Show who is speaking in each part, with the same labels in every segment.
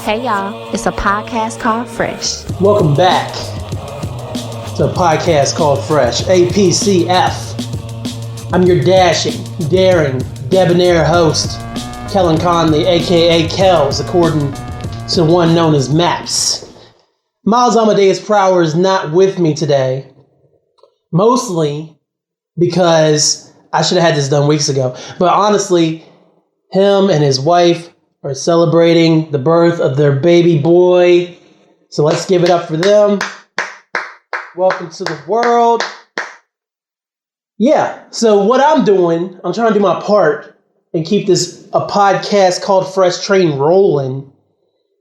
Speaker 1: Hey y'all, it's a podcast called Fresh.
Speaker 2: Welcome back to a podcast called Fresh, APCF. I'm your dashing, daring, debonair host, Kellen Conley, aka Kels, according to one known as Maps. Miles Amadeus Prower is not with me today, mostly because I should have had this done weeks ago, but honestly, him and his wife are celebrating the birth of their baby boy. So let's give it up for them. Welcome to the world. Yeah, so what I'm doing, I'm trying to do my part and keep this a podcast called Fresh Train rolling,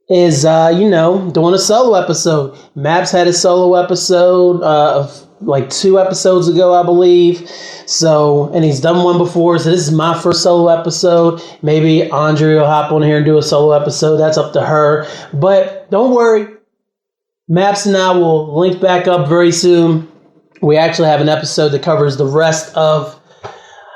Speaker 2: is, doing a solo episode. Maps had a solo episode of like 2 episodes ago, I believe. So, and he's done one before, so this is my first solo episode. Maybe Andre will hop on here and do a solo episode. That's up to her. But don't worry. Maps and I will link back up very soon. We actually have an episode that covers the rest of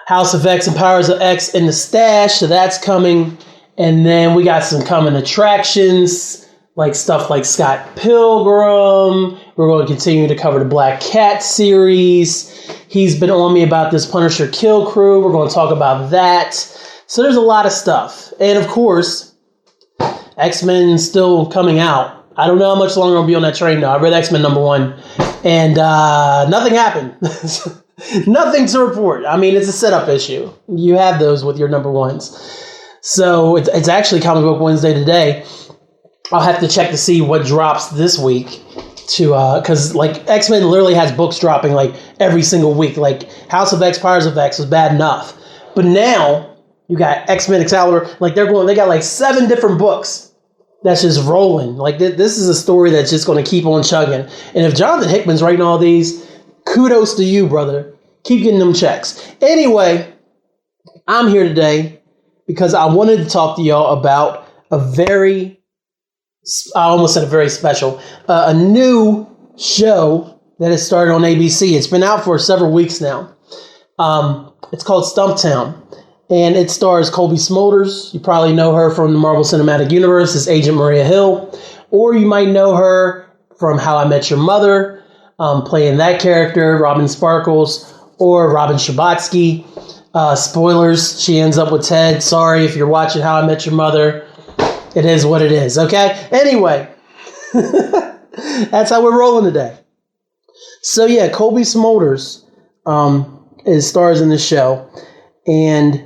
Speaker 2: House of X and Powers of X in the stash, so that's coming. And then we got some coming attractions, like stuff like Scott Pilgrim. We're going to continue to cover the Black Cat series. He's been on me about this Punisher Kill Crew. We're going to talk about that. So there's a lot of stuff. And of course, X-Men still coming out. I don't know how much longer I'll be on that train though. I read X-Men #1 and nothing happened. Nothing to report. I mean, it's a setup issue. You have those with your #1s. So it's actually Comic Book Wednesday today. I'll have to check to see what drops this week. Because like X-Men literally has books dropping like every single week. Like House of X, Powers of X was bad enough, but now you got X-Men Excalibur. Like they got like 7 different books that's just rolling. Like this is a story that's just going to keep on chugging. And if Jonathan Hickman's writing all these, kudos to you, brother. Keep getting them checks. Anyway, I'm here today because I wanted to talk to y'all about I almost said a very special, a new show that has started on ABC. It's been out for several weeks now. It's called Stumptown, and it stars Colby Smulders. You probably know her from the Marvel Cinematic Universe as Agent Maria Hill, or you might know her from How I Met Your Mother, playing that character, Robin Sparkles, or Robin Scherbatsky. Spoilers, she ends up with Ted. Sorry if you're watching How I Met Your Mother. It is what it is, okay? Anyway, that's how we're rolling today. So yeah, Colby Smulders is stars in the show, and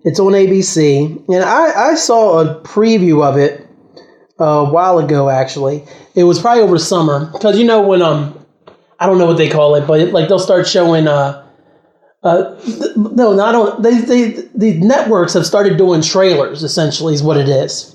Speaker 2: it's on ABC. And I saw a preview of it a while ago, actually. It was probably over summer, because when I don't know what they call it, but they'll start showing the networks have started doing trailers, essentially, is what it is.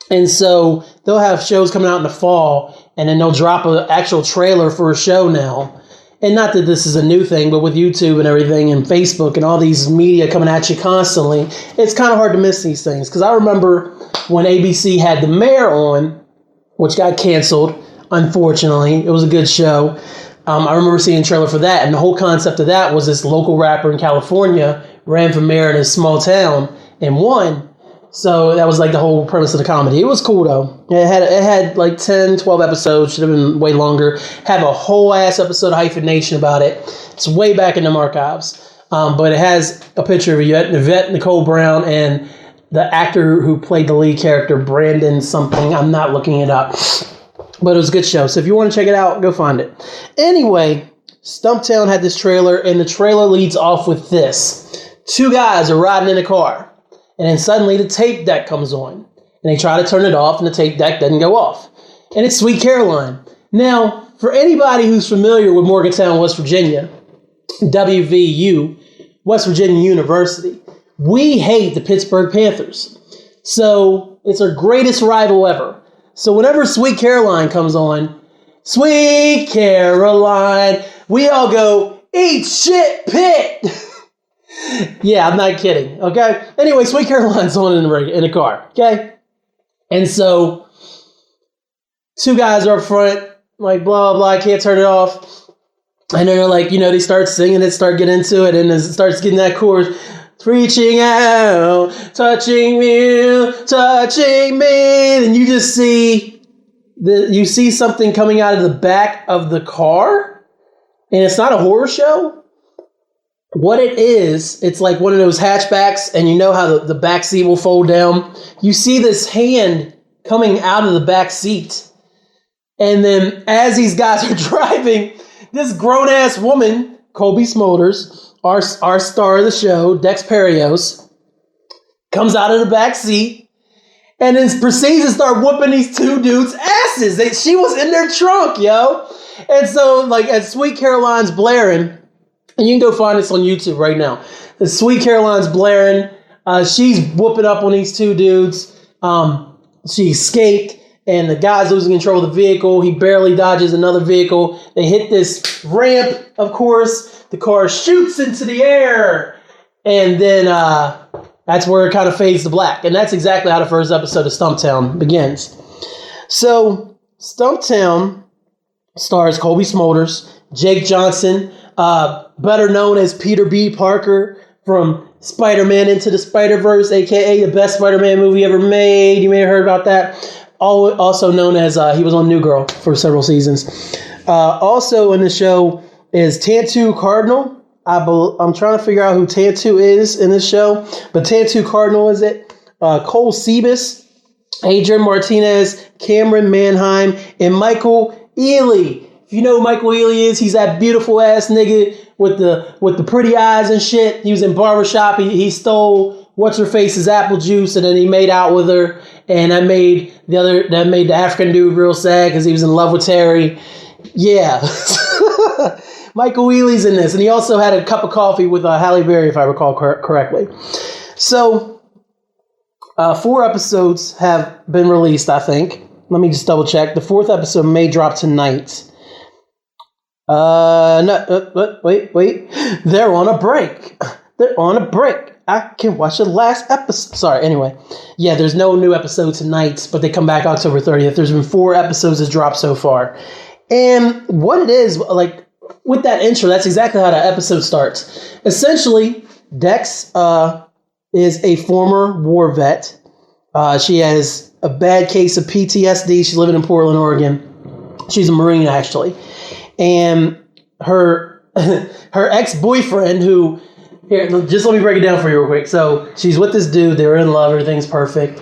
Speaker 2: And so they'll have shows coming out in the fall, and then they'll drop an actual trailer for a show now. And not that this is a new thing, but with YouTube and everything and Facebook and all these media coming at you constantly, it's kind of hard to miss these things. Because I remember when ABC had The Mayor on, which got canceled, unfortunately. It was a good show. I remember seeing a trailer for that, and the whole concept of that was this local rapper in California ran for mayor in a small town and won. So that was like the whole premise of the comedy. It was cool though. It had like 10, 12 episodes. Should have been way longer. Have a whole ass episode of Hyphenation about it. It's way back in them archives. But it has a picture of Yvette Nicole Brown and the actor who played the lead character, Brandon something. I'm not looking it up. But it was a good show. So if you want to check it out, go find it. Anyway, Stumptown had this trailer, and the trailer leads off with this. 2 guys are riding in a car, and then suddenly the tape deck comes on. And they try to turn it off, and the tape deck doesn't go off. And it's Sweet Caroline. Now, for anybody who's familiar with Morgantown, West Virginia, WVU, West Virginia University, we hate the Pittsburgh Panthers. So it's our greatest rival ever. So whenever Sweet Caroline comes on, Sweet Caroline, we all go, eat shit, Pitt. Yeah, I'm not kidding, okay? Anyway, Sweet Caroline's on in a car, okay? And so 2 guys are up front, like, blah, blah, blah, I can't turn it off. And they're like, they start singing it, start getting into it, and as it starts getting that chorus, reaching out, touching me, and you just see something coming out of the back of the car, and it's not a horror show. What it is, it's like one of those hatchbacks, and you know how the back seat will fold down. You see this hand coming out of the back seat, and then as these guys are driving, this grown-ass woman, Colby Smulders, our star of the show, Dex Perios, comes out of the back seat and then proceeds to start whooping these two dudes' asses. She was in their trunk, yo. And so, like, as Sweet Caroline's blaring, and you can go find this on YouTube right now. The Sweet Caroline's blaring. She's whooping up on these two dudes. She escaped, and the guy's losing control of the vehicle. He barely dodges another vehicle. They hit this ramp, of course. The car shoots into the air, and then that's where it kind of fades to black. And that's exactly how the first episode of Stumptown begins. So, Stumptown stars Colby Smulders, Jake Johnson, better known as Peter B. Parker from Spider-Man Into the Spider-Verse, a.k.a. the best Spider-Man movie ever made. You may have heard about that. Also known as he was on New Girl for several seasons. Also in the show is Tantu Cardinal. I'm trying to figure out who Tantu is in this show, but Tantu Cardinal is it. Cole Sebus, Adrian Martinez, Cameron Manheim, and Michael Ealy. If you know who Michael Ealy is, he's that beautiful ass nigga with the pretty eyes and shit. He was in Barbershop. He stole what's her face's apple juice, and then he made out with her, and that made the African dude real sad because he was in love with Terry. Yeah. Michael Ealy's in this, and he also had a cup of coffee with Halle Berry, if I recall correctly. So, 4 episodes have been released, I think. Let me just double check. The 4th episode may drop tonight. Wait. They're on a break. I can watch the last episode. Sorry, anyway. Yeah, there's no new episode tonight, but they come back October 30th. There's been 4 episodes that dropped so far. And what it is, like, with that intro, that's exactly how the episode starts. Essentially, Dex is a former war vet. She has a bad case of PTSD. She's living in Portland, Oregon. She's a Marine, actually. And her ex-boyfriend, who... Here, just let me break it down for you real quick. So, she's with this dude. They're in love. Everything's perfect.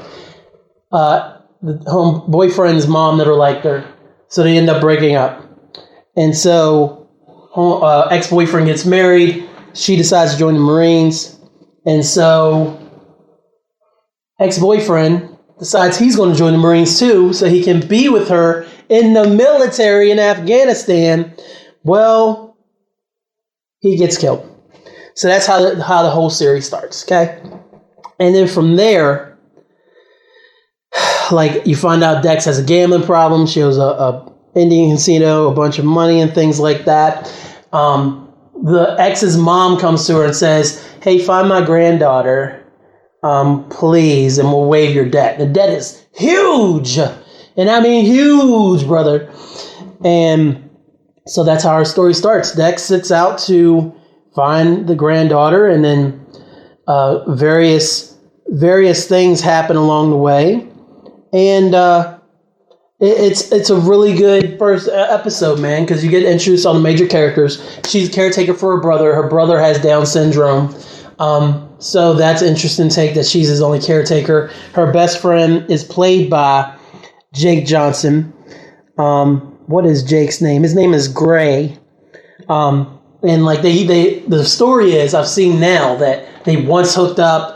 Speaker 2: The boyfriend's mom never liked her. So, they end up breaking up. And so... ex-boyfriend gets married. She decides to join the Marines. And so ex-boyfriend decides he's going to join the Marines too, so he can be with her in the military in Afghanistan. Well, he gets killed. So that's how the whole series starts, okay? And then from there, like, you find out Dex has a gambling problem. She owes a Indian casino a bunch of money and things like that. The ex's mom comes to her and says, "Hey, find my granddaughter, please, and we'll waive your debt." The debt is huge, and I mean huge, brother. And so that's how our story starts. Dex sets out to find the granddaughter, and then various things happen along the way, and It's a really good first episode, man, because you get introduced on the major characters. She's a caretaker for her brother. Her brother has Down syndrome. So that's an interesting take that she's his only caretaker. Her best friend is played by Jake Johnson. What is Jake's name? His name is Gray. And like the story is, I've seen now that they once hooked up.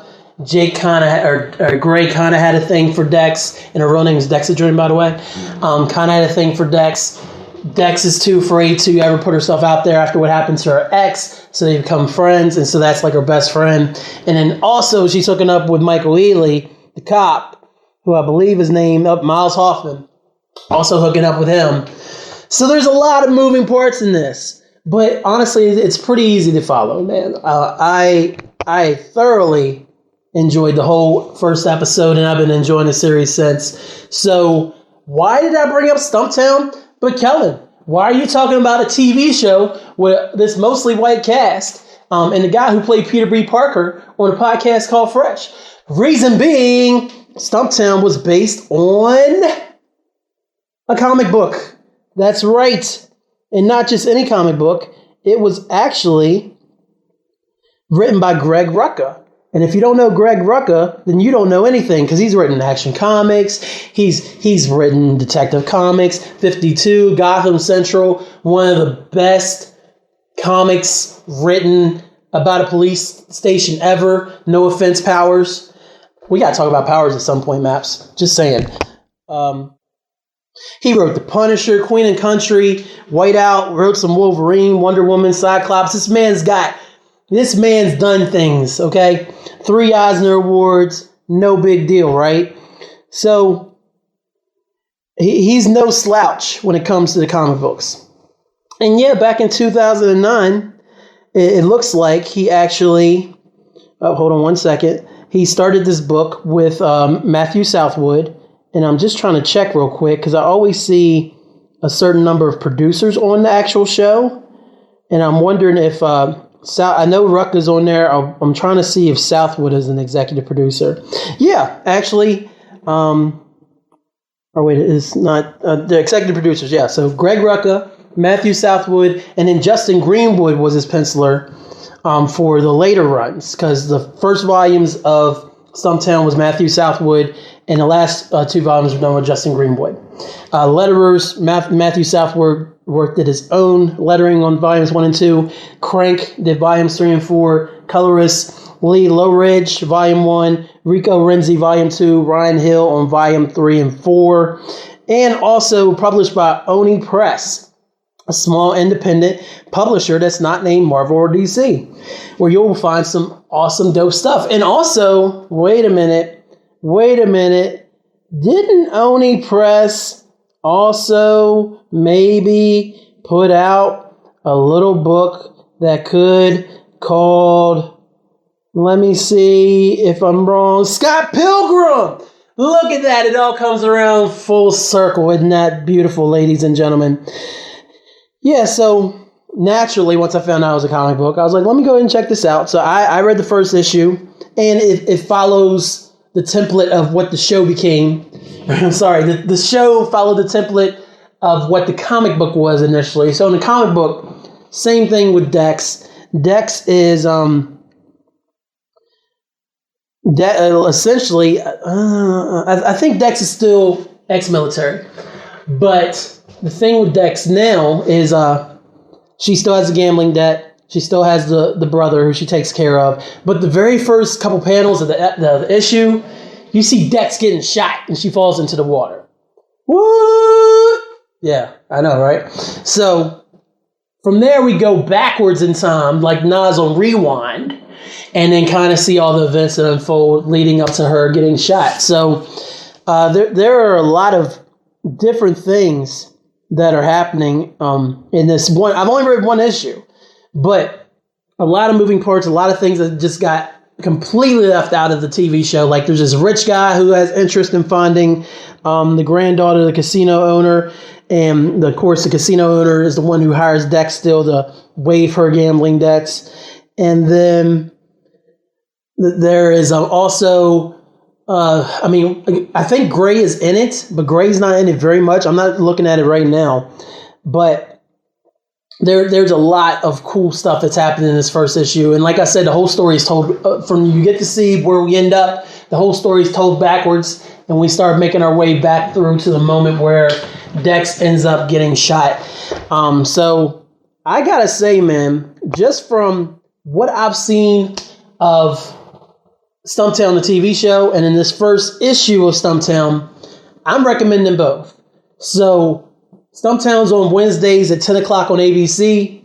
Speaker 2: Jake kind of, or Gray kind of had a thing for Dex, and her real name is Dexedrine, by the way. Kind of had a thing for Dex. Dex is too afraid to ever put herself out there after what happened to her ex, so they become friends, and so that's like her best friend. And then also she's hooking up with Michael Ealy, the cop, who I believe is named Miles Hoffman, also hooking up with him. So there's a lot of moving parts in this, but honestly, it's pretty easy to follow, man. I thoroughly enjoyed the whole first episode, and I've been enjoying the series since. So why did I bring up Stumptown? But Kellen, why are you talking about a TV show with this mostly white cast and the guy who played Peter B. Parker on a podcast called Fresh. Reason being, Stumptown was based on a comic book. That's right. And not just any comic book. It was actually written by Greg Rucka. And if you don't know Greg Rucka, then you don't know anything, because he's written Action Comics. He's written Detective Comics, 52, Gotham Central, one of the best comics written about a police station ever. No offense, Powers. We got to talk about Powers at some point, Maps. Just saying. He wrote The Punisher, Queen and Country, Whiteout, wrote some Wolverine, Wonder Woman, Cyclops. This man's done things, okay? 3 Eisner Awards, no big deal, right? So, he's no slouch when it comes to the comic books. And yeah, back in 2009, it looks like he actually, hold on one second. He started this book with Matthew Southwood, and I'm just trying to check real quick, because I always see a certain number of producers on the actual show, and I'm wondering if... I know Rucka's on there. I'm trying to see if Southwood is an executive producer. Yeah, actually. It's not the executive producers. Yeah, so Greg Rucka, Matthew Southwood, and then Justin Greenwood was his penciler for the later runs, because the first volumes of Stumptown was Matthew Southwood, and the last 2 volumes were done with Justin Greenwood. Letterers, Matthew Southwood worked at his own lettering on volumes 1 and 2. Crank did volumes 3 and 4. Colorist Lee Lowridge, volume 1. Rico Renzi, volume 2. Ryan Hill on volume 3 and 4. And also published by Oni Press, a small independent publisher that's not named Marvel or DC, where you'll find some awesome, dope stuff. And also, wait a minute. Didn't Oni Press also maybe put out a little book that called, let me see if I'm wrong, Scott Pilgrim? Look at that. It all comes around full circle. Isn't that beautiful, ladies and gentlemen? Yeah, so naturally, once I found out it was a comic book, I was like, let me go ahead and check this out. So I read the first issue, and it follows the template of what the show became. I'm sorry, the show followed the template of what the comic book was initially. So in the comic book, same thing with Dex. Dex is essentially, I think Dex is still ex-military. But the thing with Dex now is she still has a gambling debt. She still has the brother who she takes care of. But the very first couple panels of the issue, you see Dex getting shot and she falls into the water. What? Yeah, I know, right? So from there we go backwards in time, like Nas on Rewind, and then kind of see all the events that unfold leading up to her getting shot. So there are a lot of different things that are happening in this one. I've only read one issue, but a lot of moving parts, a lot of things that just got completely left out of the TV show. Like there's this rich guy who has interest in finding the granddaughter of the casino owner. And of course, the casino owner is the one who hires Dex still to waive her gambling debts. And then there is also, I think Gray is in it, but Gray's not in it very much. I'm not looking at it right now. But there's a lot of cool stuff that's happening in this first issue. And like I said, the whole story is told from you get to see where we end up. The whole story is told backwards. And we start making our way back through to the moment where Dex ends up getting shot. So I gotta say, man, just from what I've seen of Stumptown, the TV show, and in this first issue of Stumptown, I'm recommending both. So Stumptown's on Wednesdays at 10 o'clock on ABC.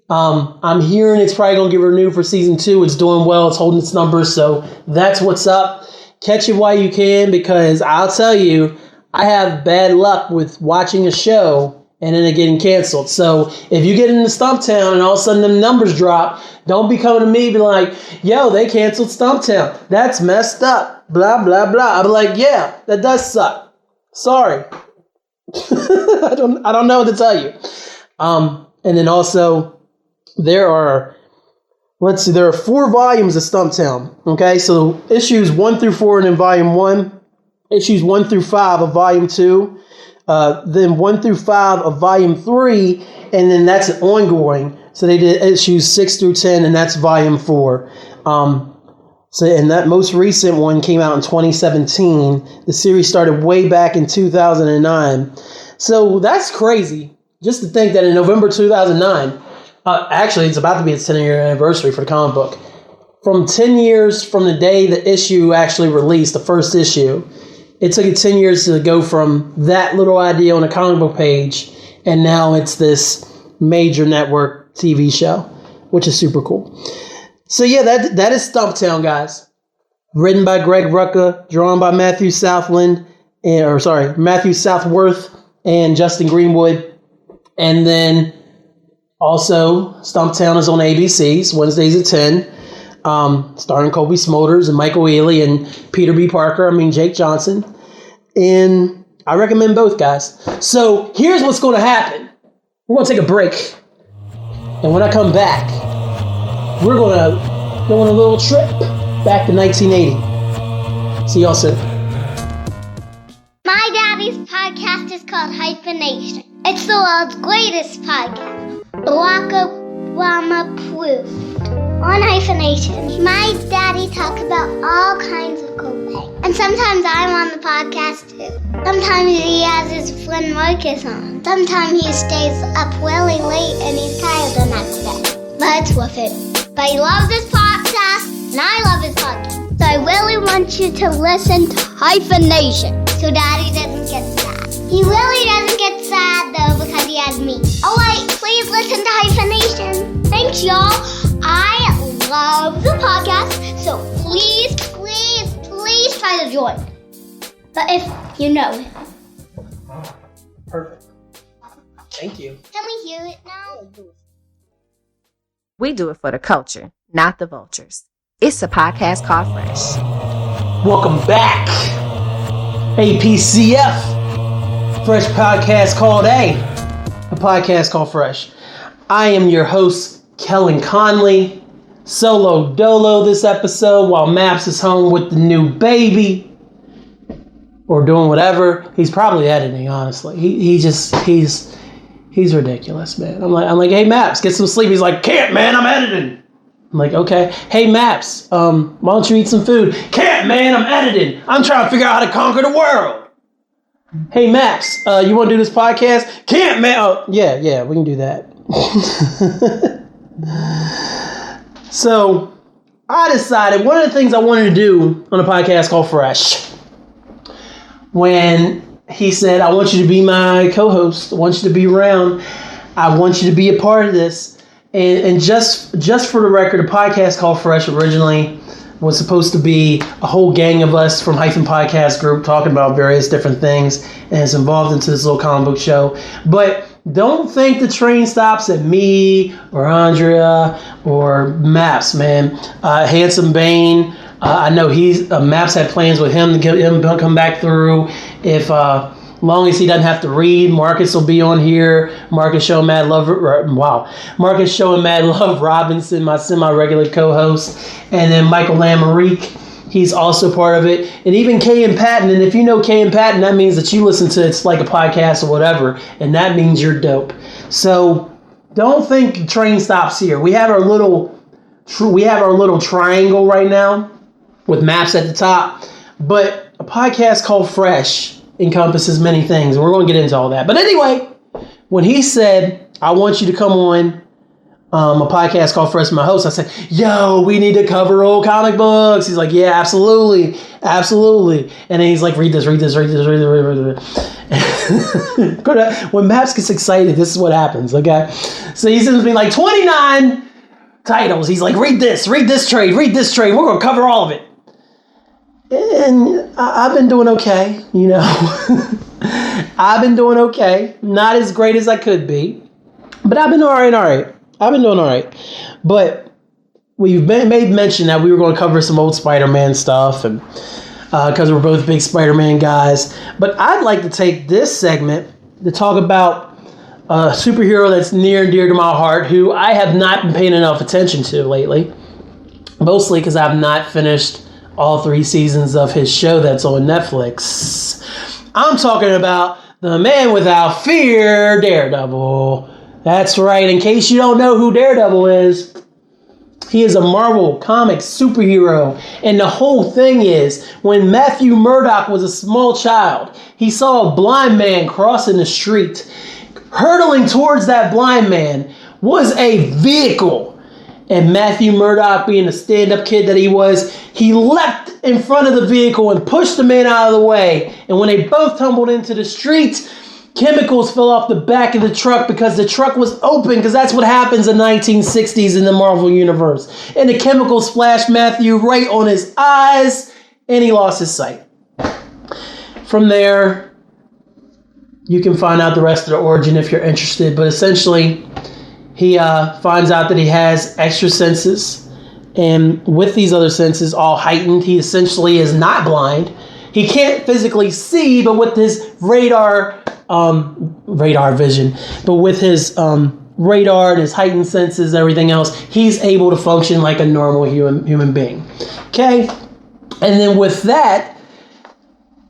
Speaker 2: I'm hearing it's probably going to get renewed for season 2. It's doing well. It's holding its numbers. So that's what's up. Catch it while you can, because I'll tell you, I have bad luck with watching a show and then it getting canceled. So if you get into Stumptown and all of a sudden the numbers drop, don't be coming to me and be like, yo, they canceled Stumptown. That's messed up. Blah, blah, blah. I'll be like, yeah, that does suck. Sorry. I don't know what to tell you. And then also there are let's see, there are 4 volumes of Stumptown. Okay, so issues 1 through 4 and in volume 1, issues 1 through 5 of volume 2, then 1 through 5 of volume 3, and then that's ongoing. So they did issues 6 through 10, and that's volume 4. And that most recent one came out in 2017. The series started way back in 2009. So that's crazy. Just to think that in November 2009, actually it's about to be its 10-year anniversary for the comic book. From 10 years from the day the issue actually released, the first issue, it took it 10 years to go from that little idea on a comic book page, and now it's this major network TV show, which is super cool. So yeah, that is Stumptown, guys. Written by Greg Rucka, drawn by Matthew Southworth and Justin Greenwood. And then also Stumptown is on ABC's Wednesdays at 10, starring Kobe Smulders and Michael Ealy and Peter B. Parker. Jake Johnson. And I recommend both, guys. So here's what's going to happen. We're going to take a break. And when I come back, we're going to go on a little trip back to 1980. See y'all soon.
Speaker 3: My daddy's podcast is called Hyphenation. It's the world's greatest podcast. Barack Obama approved. On Hyphenation, my daddy talks about all kinds of cool things. And sometimes I'm on the podcast too. Sometimes he has his friend Marcus on. Sometimes he stays up really late and he's tired the next day. But it's worth it. But he loves his podcast, and I love his podcast. So I really want you to listen to Hyphenation, so Daddy doesn't get sad. He really doesn't get sad, though, because he has me. Oh, wait, please listen to Hyphenation. Thanks, y'all. I love the podcast, so please, please, please try to join. But if you know him.
Speaker 2: Perfect. Thank you.
Speaker 3: Can we hear it now?
Speaker 1: We do it for the culture, not the vultures. It's a podcast called Fresh.
Speaker 2: Welcome back. APCF. Fresh podcast called a podcast called Fresh. I am your host, Kellen Conley. Solo dolo this episode while Maps is home with the new baby. Or doing whatever. He's probably editing, honestly. He's ridiculous, man. I'm like, hey, Maps, get some sleep. He's like, can't, man, I'm editing. I'm like, okay. Hey, Maps, why don't you eat some food? Can't, man, I'm editing. I'm trying to figure out how to conquer the world. Hey, Maps, you want to do this podcast? Can't, man. Oh, yeah, we can do that. So I decided one of the things I wanted to do on a podcast called Fresh, when he said, I want you to be my co-host. I want you to be around. I want you to be a part of this. And just for the record, a podcast called Fresh originally was supposed to be a whole gang of us from Hyphen Podcast Group talking about various different things, and it's involved into this little comic book show. But don't think the train stops at me or Andrea or Maps, man. Handsome Bane. I know Maps had plans with him to get him to come back through. If long as he doesn't have to read, Marcus will be on here. Marcus showing Mad Love. Marcus showing Mad Love Robinson, my semi-regular co-host, and then Michael Lamarique. He's also part of it, and even Kay and Patton. And if you know Kay and Patton, that means that you listen to It's Like a Podcast or whatever, and that means you're dope. So don't think the train stops here. We have our little triangle right now with Maps at the top, but a podcast called Fresh encompasses many things. We're going to get into all that. But anyway, when he said, I want you to come on a podcast called Fresh, my host, I said, yo, we need to cover old comic books. He's like, yeah, absolutely. And then he's like, read this. When Maps gets excited, this is what happens, okay? So he sends me like 29 titles. He's like, read this trade. We're going to cover all of it. And I've been doing okay, you know. I've been doing okay. Not as great as I could be. But I've been all right. I've been doing all right. But we've made mention that we were going to cover some old Spider-Man stuff, and because we're both big Spider-Man guys. But I'd like to take this segment to talk about a superhero that's near and dear to my heart, who I have not been paying enough attention to lately. Mostly because I've not finished all 3 seasons of his show that's on Netflix. I'm talking about the man without fear, Daredevil. That's right. In case you don't know who Daredevil is, he is a Marvel Comics superhero. And the whole thing is, when Matthew Murdock was a small child, he saw a blind man crossing the street. Hurtling towards that blind man was a vehicle. And Matthew Murdock, being the stand-up kid that he was, he leapt in front of the vehicle and pushed the man out of the way. And when they both tumbled into the street, chemicals fell off the back of the truck because the truck was open, because that's what happens in the 1960s in the Marvel Universe. And the chemicals splashed Matthew right on his eyes, and he lost his sight. From there, you can find out the rest of the origin if you're interested, but essentially, he finds out that he has extra senses, and with these other senses all heightened, he essentially is not blind. He can't physically see, but with his radar vision, but with his radar and his heightened senses, everything else, he's able to function like a normal human being. Okay, and then with that,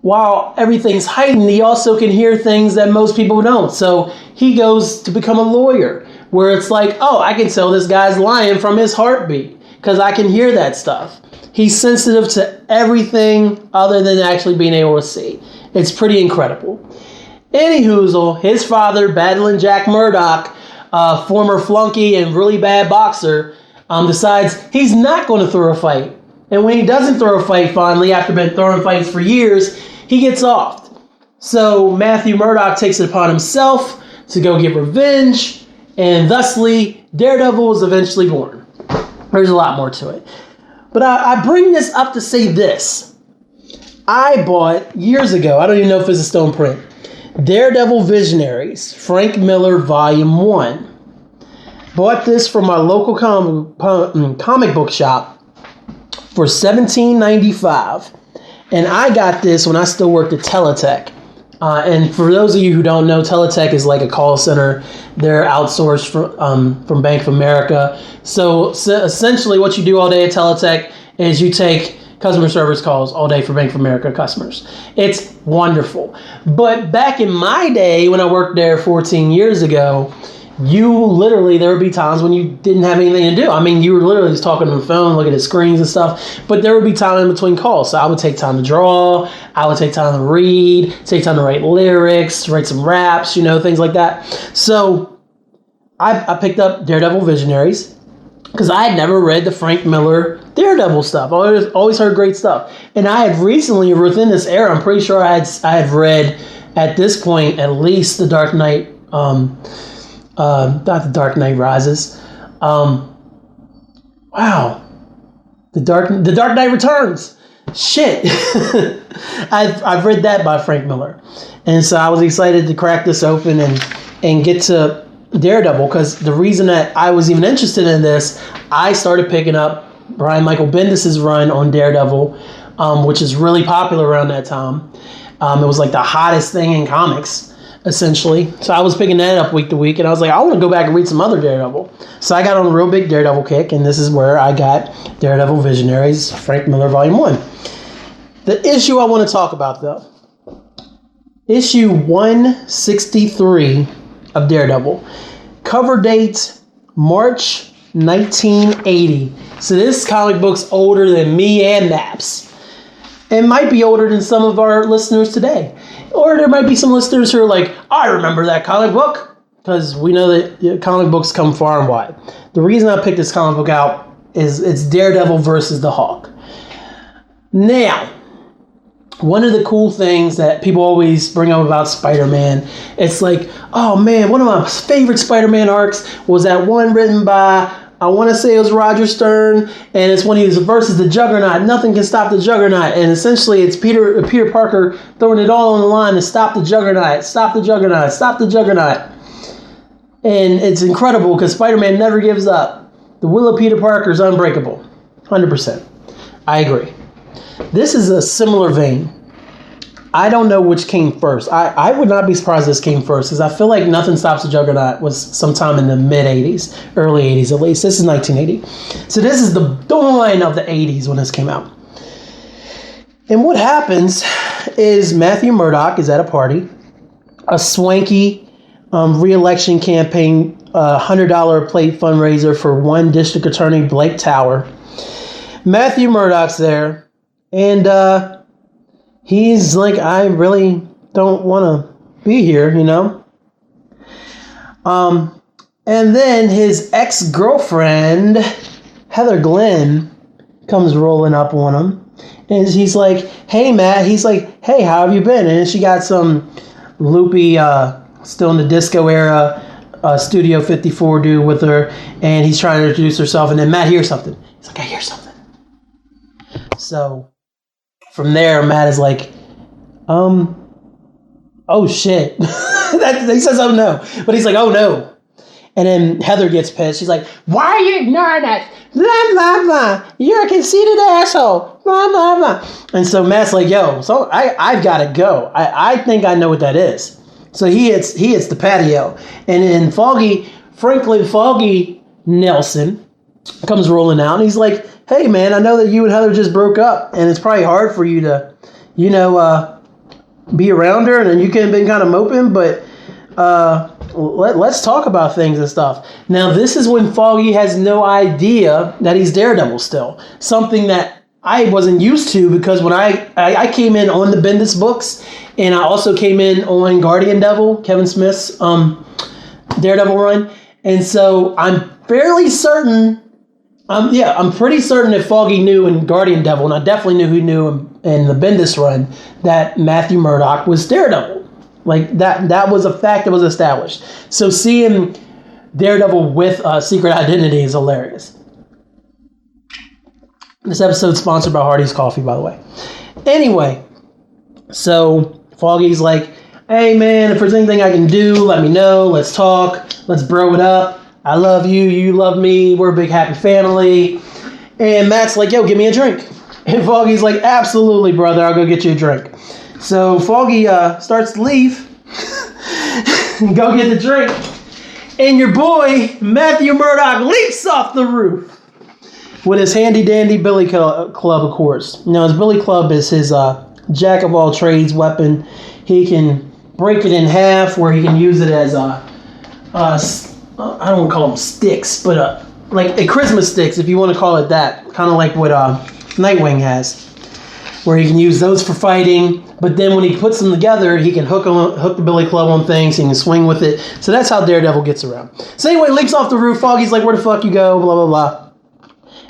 Speaker 2: while everything's heightened, he also can hear things that most people don't. So he goes to become a lawyer, where it's like, oh, I can tell this guy's lying from his heartbeat because I can hear that stuff. He's sensitive to everything other than actually being able to see. It's pretty incredible. Anyhoozle, his father, Battling Jack Murdock, former flunky and really bad boxer, decides he's not going to throw a fight. And when he doesn't throw a fight finally, after been throwing fights for years, he gets offed. So Matthew Murdock takes it upon himself to go get revenge, and thusly, Daredevil was eventually born. There's a lot more to it. But I bring this up to say this. I bought, years ago, I don't even know if it's a stone print, Daredevil Visionaries, Frank Miller, Volume 1. Bought this from my local comic book shop for $17.95. And I got this when I still worked at Teletech. And for those of you who don't know, Teletech is like a call center. They're outsourced from Bank of America. So essentially what you do all day at Teletech is you take customer service calls all day for Bank of America customers. It's wonderful. But back in my day, when I worked there 14 years ago, there would be times when you didn't have anything to do. I mean, you were literally just talking on the phone, looking at screens and stuff, but there would be time in between calls. So I would take time to draw, I would take time to read, take time to write lyrics, write some raps, things like that. So I picked up Daredevil Visionaries because I had never read the Frank Miller Daredevil stuff. I always heard great stuff. And I had recently, within this era, I'm pretty sure I had read, at this point, at least The Dark Knight, not The Dark Knight Rises. Wow. The Dark Knight Returns. Shit. I've read that by Frank Miller. And so I was excited to crack this open and get to Daredevil, because the reason that I was even interested in this, I started picking up Brian Michael Bendis' run on Daredevil, which is really popular around that time. It was like the hottest thing in comics, essentially. So I was picking that up week to week, and I was like, I want to go back and read some other Daredevil. So I got on a real big Daredevil kick, and this is where I got Daredevil Visionaries, Frank Miller, Volume 1. The issue I want to talk about, though, issue 163 of Daredevil. Cover date, March 1980. So this comic book's older than me and Naps. It might be older than some of our listeners today. Or there might be some listeners who are like, I remember that comic book. Because we know that comic books come far and wide. The reason I picked this comic book out is it's Daredevil versus the Hawk. Now, one of the cool things that people always bring up about Spider-Man, it's like, oh man, one of my favorite Spider-Man arcs was that one written by, I want to say it was Roger Stern, and it's when he was versus the Juggernaut. Nothing can stop the Juggernaut, and essentially it's Peter Parker throwing it all on the line to stop the Juggernaut, stop the Juggernaut, stop the Juggernaut. And it's incredible because Spider-Man never gives up. The will of Peter Parker is unbreakable. 100%. I agree. This is a similar vein. I don't know which came first. I would not be surprised this came first because I feel like Nothing Stops the Juggernaut was sometime in the mid-'80s, early 80s at least. This is 1980. So this is the dawn of the 80s when this came out. And what happens is Matthew Murdock is at a party, a swanky re-election campaign, $100 plate fundraiser for one district attorney, Blake Tower. Matthew Murdock's there, and he's like, I really don't want to be here, you know? And then his ex-girlfriend, Heather Glenn, comes rolling up on him. And he's like, hey, Matt. He's like, hey, how have you been? And she got some loopy, still in the disco era, Studio 54 dude with her. And he's trying to introduce herself. And then Matt hears something. He's like, I hear something. So from there, Matt is like, oh, shit. He says, oh, no. But he's like, oh, no. And then Heather gets pissed. She's like, why are you ignoring us? Blah, blah, blah. You're a conceited asshole. Blah, blah, blah. And so Matt's like, yo, so I've got to go. I think I know what that is. So he hits the patio. And then Foggy Nelson comes rolling out. And he's like, hey, man, I know that you and Heather just broke up. And it's probably hard for you to, you know, be around her. And then you could have been kind of moping. But let's talk about things and stuff. Now, this is when Foggy has no idea that he's Daredevil still. Something that I wasn't used to because when I came in on the Bendis books, and I also came in on Guardian Devil, Kevin Smith's Daredevil run. And so I'm fairly certain, I'm pretty certain that Foggy knew in Guardian Devil, and I definitely knew who knew in the Bendis run, that Matthew Murdock was Daredevil. Like, that was a fact that was established. So seeing Daredevil with a secret identity is hilarious. This episode's sponsored by Hardy's Coffee, by the way. Anyway, so Foggy's like, hey, man, if there's anything I can do, let me know. Let's talk. Let's bro it up. I love you. You love me. We're a big, happy family. And Matt's like, yo, give me a drink. And Foggy's like, absolutely, brother. I'll go get you a drink. So Foggy starts to leave, go get the drink, and your boy, Matthew Murdock, leaps off the roof with his handy-dandy billy club, of course. Now, his billy club is his jack-of-all-trades weapon. He can break it in half, where he can use it as, I don't want to call them sticks, but like a Christmas sticks, if you want to call it that, kind of like what Nightwing has, where he can use those for fighting. But then when he puts them together, he can hook the billy club on things. He can swing with it. So that's how Daredevil gets around. So anyway, leaps off the roof. Foggy's like, where the fuck you go? Blah, blah, blah.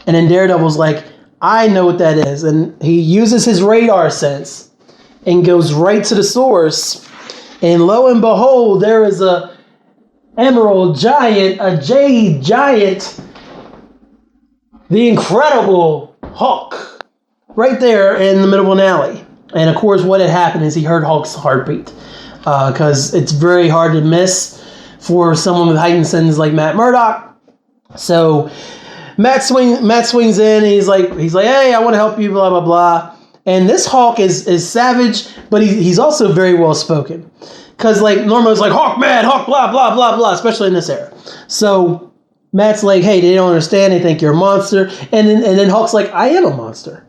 Speaker 2: And then Daredevil's like, I know what that is. And he uses his radar sense and goes right to the source. And lo and behold, there is a emerald giant, a jade giant, the Incredible Hulk, right there in the middle of an alley. And of course, what had happened is he heard Hulk's heartbeat, because it's very hard to miss for someone with heightened senses like Matt Murdock. So Matt swings in, and he's like, hey, I want to help you, blah blah blah. And this Hulk is savage, but he's also very well spoken, because like normally it's like Hulk mad, Hulk blah blah blah blah, especially in this era. So Matt's like, hey, they don't understand. They think you're a monster. And then Hulk's like, I am a monster.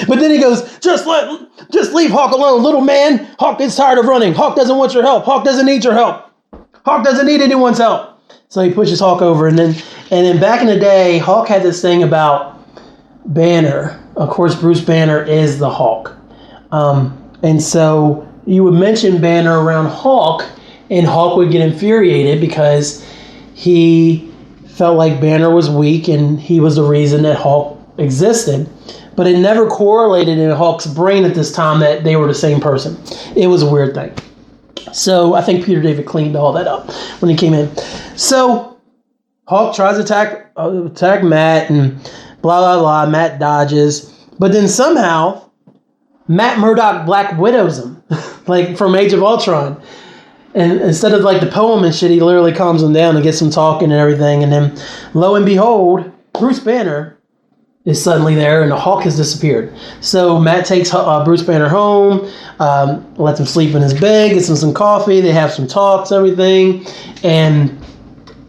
Speaker 2: But then he goes, just leave Hulk alone, little man. Hulk is tired of running. Hulk doesn't want your help. Hulk doesn't need your help. Hulk doesn't need anyone's help. So he pushes Hulk over. And then back in the day, Hulk had this thing about Banner. Of course, Bruce Banner is the Hulk. And so you would mention Banner around Hulk, and Hulk would get infuriated because he felt like Banner was weak and he was the reason that Hulk existed. But it never correlated in Hulk's brain at this time that they were the same person. It was a weird thing. So I think Peter David cleaned all that up when he came in. So Hulk tries to attack Matt and blah, blah, blah. Matt dodges. But then somehow Matt Murdock Black Widows him, like from Age of Ultron. And instead of like the poem and shit, he literally calms them down and gets them talking and everything. And then lo and behold, Bruce Banner is suddenly there, and the Hulk has disappeared. So Matt takes Bruce Banner home, lets him sleep in his bed, gets him some coffee. They have some talks, everything, and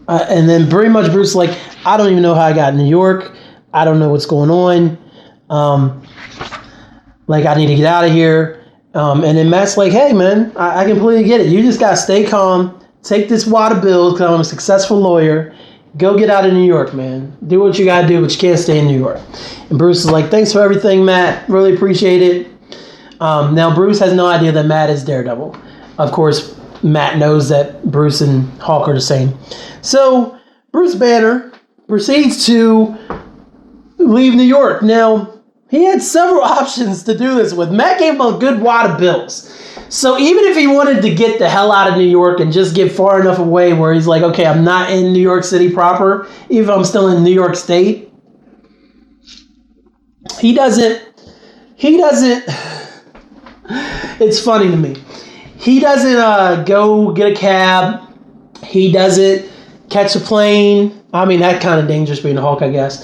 Speaker 2: then pretty much Bruce is like, I don't even know how I got in New York. I don't know what's going on. I need to get out of here. And then Matt's like, hey, man, I completely get it. You just got to stay calm. Take this wad of bills because I'm a successful lawyer. Go get out of New York, man. Do what you got to do, but you can't stay in New York. And Bruce is like, thanks for everything, Matt. Really appreciate it. Now, Bruce has no idea that Matt is Daredevil. Of course, Matt knows that Bruce and Hulk are the same. So, Bruce Banner proceeds to leave New York. Now, he had several options to do this with. Matt gave him a good wad of bills. So even if he wanted to get the hell out of New York and just get far enough away where he's like, okay, I'm not in New York City proper, even if I'm still in New York State, he doesn't, it's funny to me. He doesn't go get a cab. He doesn't catch a plane. I mean, that's kind of dangerous being a Hulk, I guess.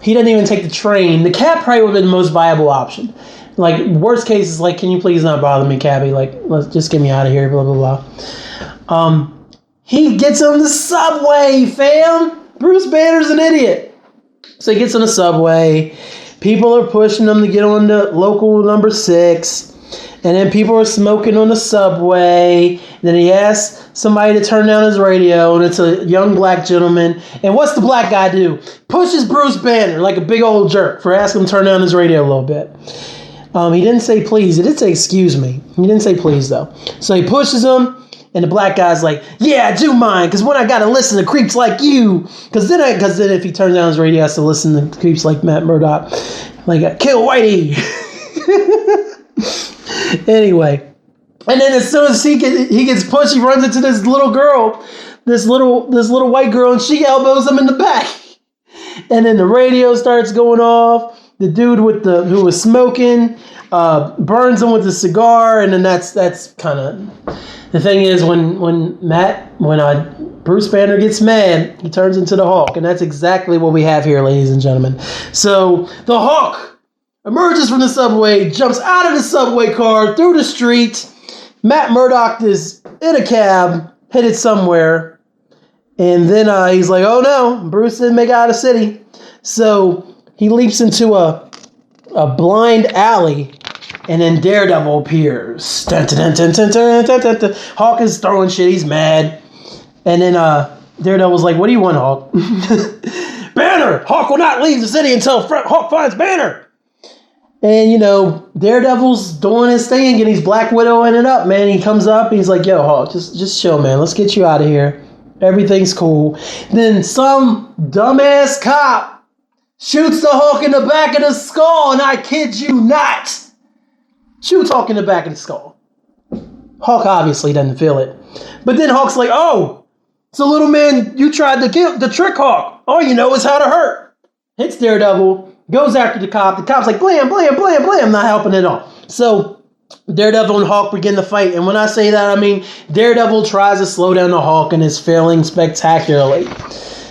Speaker 2: He doesn't even take the train. The cab probably would have been the most viable option. Like, worst case is like, can you please not bother me, cabbie? Like, let's just get me out of here, blah, blah, blah. He gets on the subway, fam. Bruce Banner's an idiot. So he gets on the subway. People are pushing him to get on the local number 6. And then people are smoking on the subway. And then he asks somebody to turn down his radio, and it's a young black gentleman. And what's the black guy do? Pushes Bruce Banner like a big old jerk for asking him to turn down his radio a little bit. He didn't say please. He did say excuse me. He didn't say please, though. So he pushes him, and the black guy's like, yeah, I do mind, because when I got to listen to creeps like you, because then if he turns down his radio, he has to listen to creeps like Matt Murdock. Like, kill Whitey. Anyway. And then as soon as he gets pushed, he runs into this little girl, this little white girl, and she elbows him in the back. And then the radio starts going off. The dude who was smoking burns him with a cigar, and then that's kind of the thing is when Bruce Banner gets mad, he turns into the Hulk, and that's exactly what we have here, ladies and gentlemen. So the Hulk emerges from the subway, jumps out of the subway car through the street. Matt Murdock is in a cab, headed somewhere, and then he's like, "Oh no, Bruce didn't make it out of the city," so he leaps into a blind alley, and then Daredevil appears. Dun, dun, dun, dun, dun, dun, dun, dun. Hulk is throwing shit. He's mad. And then Daredevil's like, what do you want, Hulk? Banner! Hulk will not leave the city until Hulk finds Banner. And, Daredevil's doing his thing, and he's Black Widowing it up, man. He comes up, and he's like, yo, Hulk, just chill, man. Let's get you out of here. Everything's cool. Then some dumbass cop shoots the Hulk in the back of the skull, and I kid you not. Shoots Hulk in the back of the skull. Hulk obviously doesn't feel it. But then Hulk's like, oh, so little man, you tried to trick Hulk. All you know is how to hurt. Hits Daredevil, goes after the cop. The cop's like, blam, blam, blam, blam. Not helping at all. So Daredevil and Hulk begin to fight. And when I say that, I mean Daredevil tries to slow down the Hulk and is failing spectacularly.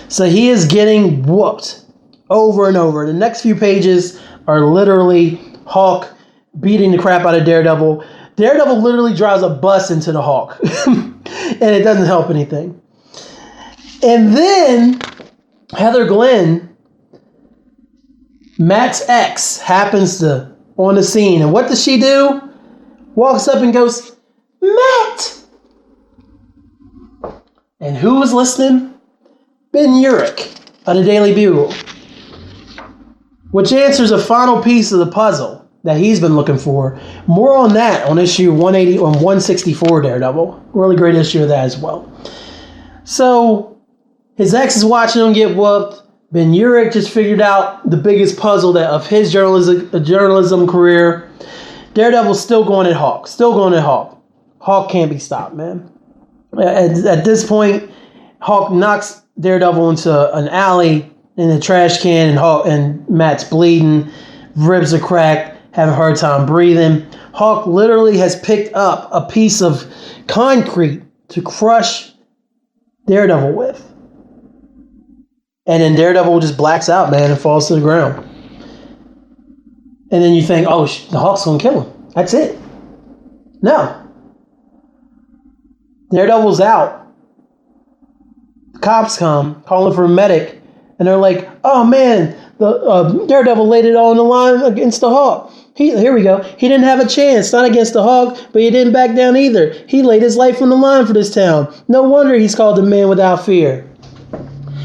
Speaker 2: So he is getting whooped over and over. The next few pages are literally Hulk beating the crap out of Daredevil. Daredevil literally drives a bus into the Hulk. And it doesn't help anything. And then Heather Glenn, Matt's ex, happens to on the scene. And what does she do? Walks up and goes, Matt! And who was listening? Ben Urich of the Daily Bugle. Which answers a final piece of the puzzle that he's been looking for. More on that on issue 180 on 164 Daredevil. Really great issue of that as well. So his ex is watching him get whooped. Ben Urich just figured out the biggest puzzle of his journalism career. Daredevil's still going at Hulk. Hulk can't be stopped, man. At this point, Hulk knocks Daredevil into an alley in a trash can, and Matt's bleeding, ribs are cracked, having a hard time breathing. Hulk literally has picked up a piece of concrete to crush Daredevil with. And then Daredevil just blacks out, man, and falls to the ground. And then you think, oh, the Hulk's going to kill him. That's it. No. Daredevil's out. The cops come, calling for a medic. And they're like, oh, man, the Daredevil laid it all on the line against the Hulk. Here we go. He didn't have a chance, not against the Hulk, but he didn't back down either. He laid his life on the line for this town. No wonder he's called the man without fear.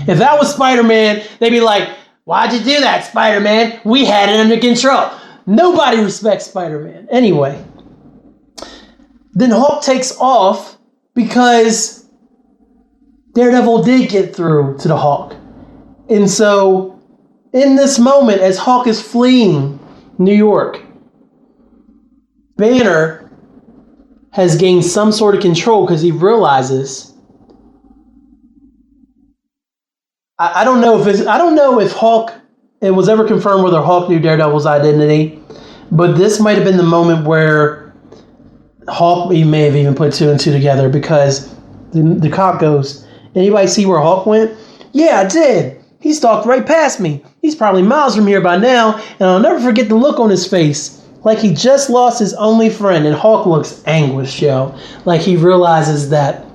Speaker 2: If that was Spider-Man, they'd be like, why'd you do that, Spider-Man? We had it under control. Nobody respects Spider-Man. Anyway, then Hulk takes off because Daredevil did get through to the Hulk. And so, in this moment, as Hulk is fleeing New York, Banner has gained some sort of control because he realizes. I don't know if Hulk. It was ever confirmed whether Hulk knew Daredevil's identity, but this might have been the moment where Hulk may have even put two and two together because the cop goes, "Anybody see where Hulk went?" "Yeah, I did. He stalked right past me. He's probably miles from here by now, and I'll never forget the look on his face. Like he just lost his only friend." And Hulk looks anguished, yo. Like he realizes that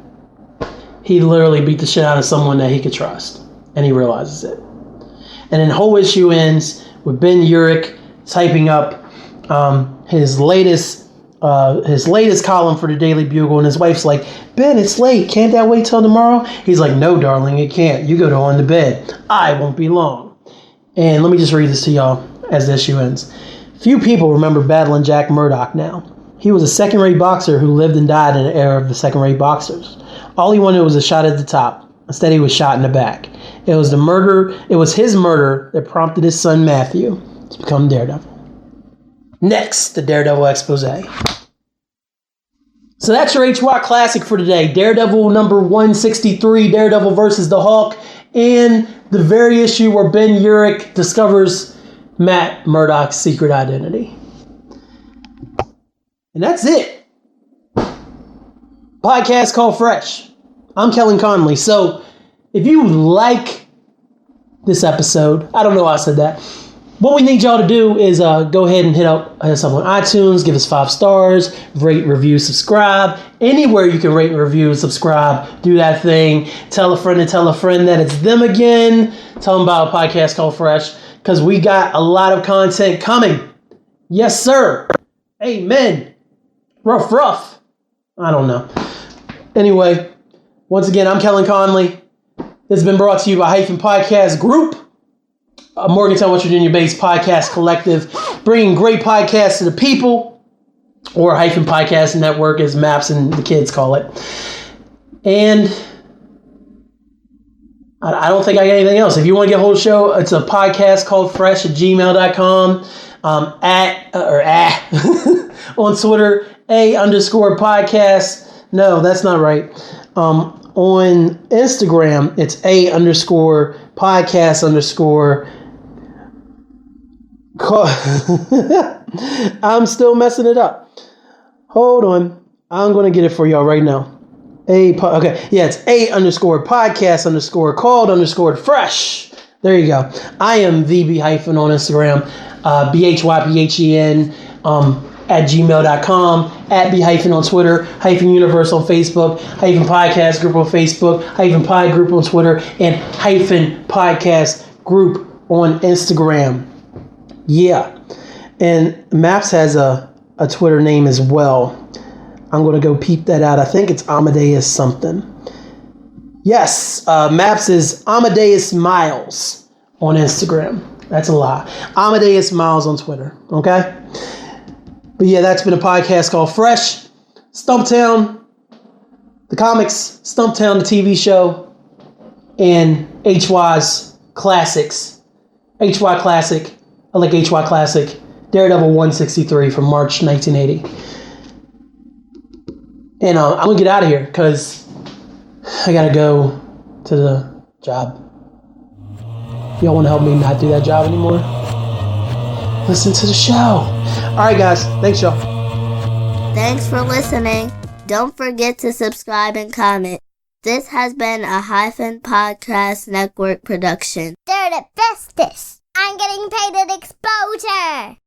Speaker 2: he literally beat the shit out of someone that he could trust. And he realizes it. And then the whole issue ends with Ben Urich typing up his latest column for the Daily Bugle. And his wife's like, "Ben, it's late. Can't that wait till tomorrow?" He's like, "No, darling, it can't. You go on to bed. I won't be long." And let me just read this to y'all as the issue ends. Few people remember battling Jack Murdoch now. He was a second-rate boxer who lived and died in an era of the second-rate boxers. All he wanted was a shot at the top. Instead, he was shot in the back. It was his murder that prompted his son Matthew to become Daredevil. Next, the Daredevil expose. So that's your HY Classic for today. Daredevil number 163, Daredevil versus the Hulk, and the very issue where Ben Urich discovers Matt Murdock's secret identity. And that's it. Podcast called Fresh. I'm Kellen Conley. So if you like this episode, I don't know why I said that. What we need y'all to do is go ahead and hit us up on iTunes, give us 5 stars, rate, review, subscribe. Anywhere you can rate, review, and subscribe, do that thing. Tell a friend that it's them again. Tell them about a podcast called Fresh, because we got a lot of content coming. Yes, sir. Amen. Rough. I don't know. Anyway, once again, I'm Kellen Conley. This has been brought to you by Hyphen Podcast Group, a Morgantown, West Virginia-based podcast collective, bringing great podcasts to the people, or Hyphen Podcast Network, as Maps and the kids call it. And I don't think I got anything else. If you want to get a hold of the show, it's a podcast called Fresh at gmail.com, on Twitter, _podcast. No, that's not right. On Instagram, it's _podcast_. I'm still messing it up. Hold on. I'm going to get it for y'all right now. It's _podcast_ called _fresh. There you go. I am VB hyphen on Instagram, BHYPHEN, at gmail.com, at B hyphen on Twitter, hyphen universe on Facebook, hyphen podcast group on Facebook, hyphen pod group on Twitter, and hyphen podcast group on Instagram. Yeah. And Maps has a Twitter name as well. I'm going to go peep that out. I think it's Amadeus something. Yes, Maps is Amadeus Miles on Instagram. That's a lie. Amadeus Miles on Twitter. Okay? But yeah, that's been a podcast called Fresh. Stumptown, the comics, Stumptown, the TV show, and HY's classics. HY Classic, I like HY Classic, Daredevil 163 from March 1980. And I'm going to get out of here because I got to go to the job. Y'all want to help me not do that job anymore? Listen to the show. All right, guys. Thanks, y'all.
Speaker 4: Thanks for listening. Don't forget to subscribe and comment. This has been a Hyphen Podcast Network production.
Speaker 3: They're the bestest. I'm getting paid at exposure.